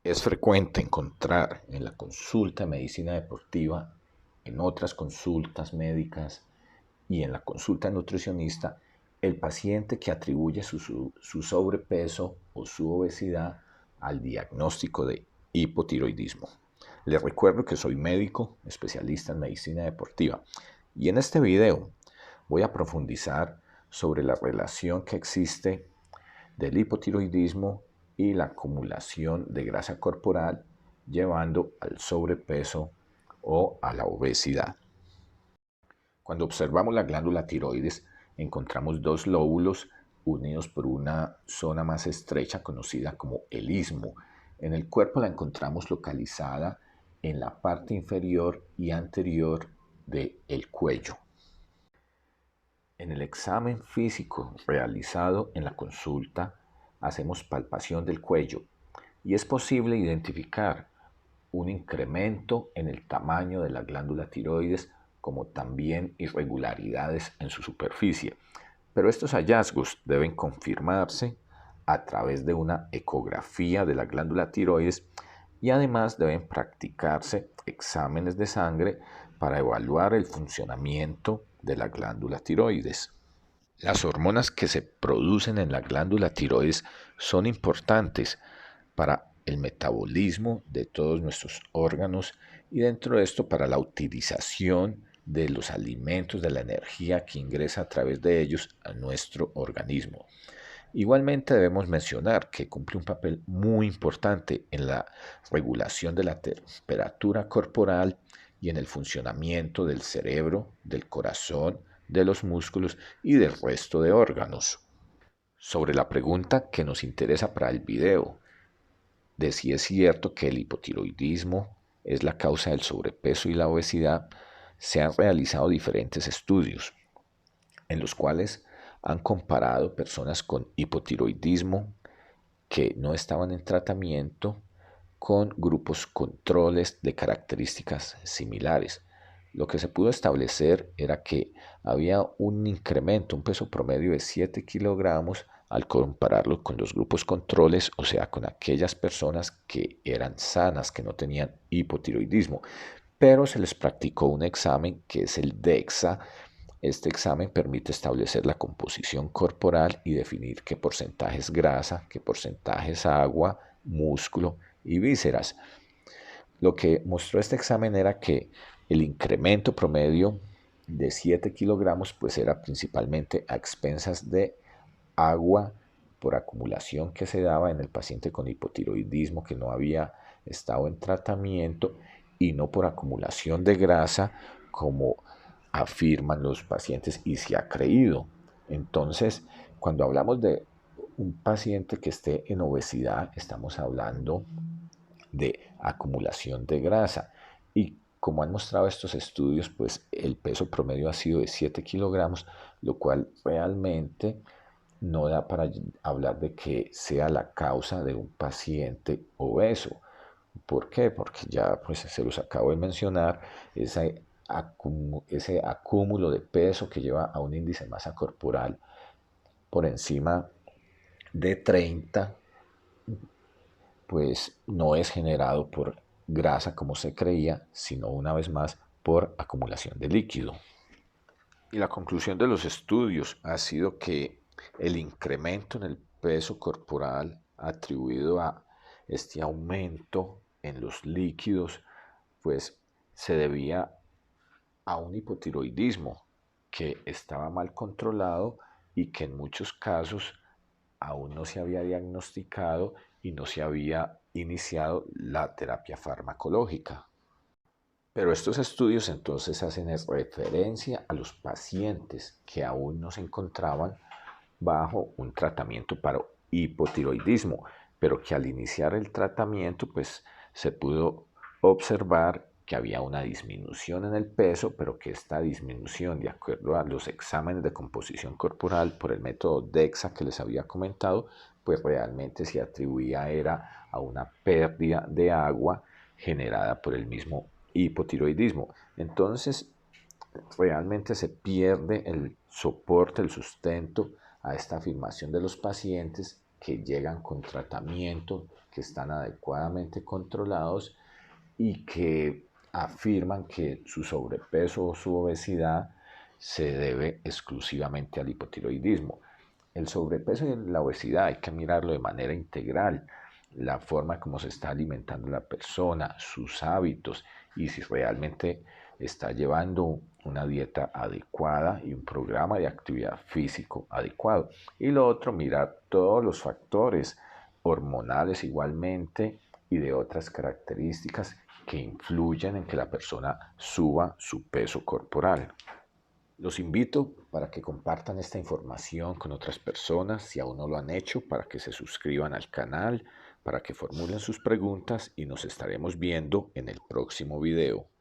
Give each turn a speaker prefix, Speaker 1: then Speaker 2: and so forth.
Speaker 1: Es frecuente encontrar en la consulta de medicina deportiva, en otras consultas médicas y en la consulta nutricionista, el paciente que atribuye su sobrepeso o su obesidad al diagnóstico de hipotiroidismo. Les recuerdo que soy médico especialista en medicina deportiva y en este video voy a profundizar sobre la relación que existe del hipotiroidismo y la acumulación de grasa corporal llevando al sobrepeso o a la obesidad. Cuando observamos la glándula tiroides encontramos dos lóbulos unidos por una zona más estrecha conocida como el istmo. En el cuerpo la encontramos localizada en la parte inferior y anterior del cuello. En el examen físico realizado en la consulta hacemos palpación del cuello y es posible identificar un incremento en el tamaño de la glándula tiroides como también irregularidades en su superficie. Pero estos hallazgos deben confirmarse a través de una ecografía de la glándula tiroides y además deben practicarse exámenes de sangre para evaluar el funcionamiento de la glándula tiroides. Las hormonas que se producen en la glándula tiroides son importantes para el metabolismo de todos nuestros órganos y dentro de esto para la utilización de los alimentos, de la energía que ingresa a través de ellos a nuestro organismo. Igualmente debemos mencionar que cumple un papel muy importante en la regulación de la temperatura corporal y en el funcionamiento del cerebro, del corazón, de los músculos y del resto de órganos. Sobre la pregunta que nos interesa para el video, de si es cierto que el hipotiroidismo es la causa del sobrepeso y la obesidad, se han realizado diferentes estudios en los cuales han comparado personas con hipotiroidismo que no estaban en tratamiento con grupos controles de características similares. Lo que se pudo establecer era que había un incremento, un peso promedio de 7 kilogramos al compararlo con los grupos controles, o sea, con aquellas personas que eran sanas, que no tenían hipotiroidismo. Pero se les practicó un examen que es el DEXA. Este examen permite establecer la composición corporal y definir qué porcentaje es grasa, qué porcentaje es agua, músculo y vísceras. Lo que mostró este examen era que el incremento promedio de 7 kilogramos pues era principalmente a expensas de agua por acumulación que se daba en el paciente con hipotiroidismo que no había estado en tratamiento y no por acumulación de grasa como afirman los pacientes y se ha creído. Entonces, cuando hablamos de un paciente que esté en obesidad, estamos hablando de acumulación de grasa. Y como han mostrado estos estudios, pues el peso promedio ha sido de 7 kilogramos, lo cual realmente no da para hablar de que sea la causa de un paciente obeso. ¿Por qué? Porque ya pues se los acabo de mencionar, ese acúmulo de peso que lleva a un índice de masa corporal por encima de 30 pues no es generado por grasa como se creía, sino una vez más por acumulación de líquido. Y la conclusión de los estudios ha sido que el incremento en el peso corporal atribuido a este aumento en los líquidos, pues se debía a un hipotiroidismo que estaba mal controlado y que en muchos casos aún no se había diagnosticado y no se había iniciado la terapia farmacológica. Pero estos estudios entonces hacen referencia a los pacientes que aún no se encontraban bajo un tratamiento para hipotiroidismo, pero que al iniciar el tratamiento pues se pudo observar que había una disminución en el peso, pero que esta disminución, de acuerdo a los exámenes de composición corporal por el método DEXA que les había comentado, pues realmente se atribuía era a una pérdida de agua generada por el mismo hipotiroidismo. Entonces, realmente se pierde el soporte, el sustento a esta afirmación de los pacientes que llegan con tratamiento que están adecuadamente controlados y que afirman que su sobrepeso o su obesidad se debe exclusivamente al hipotiroidismo. El sobrepeso y la obesidad hay que mirarlo de manera integral, la forma como se está alimentando la persona, sus hábitos y si realmente está llevando una dieta adecuada y un programa de actividad físico adecuado. Y lo otro, mirar todos los factores hormonales igualmente y de otras características que influyen en que la persona suba su peso corporal. Los invito para que compartan esta información con otras personas, si aún no lo han hecho, para que se suscriban al canal, para que formulen sus preguntas y nos estaremos viendo en el próximo video.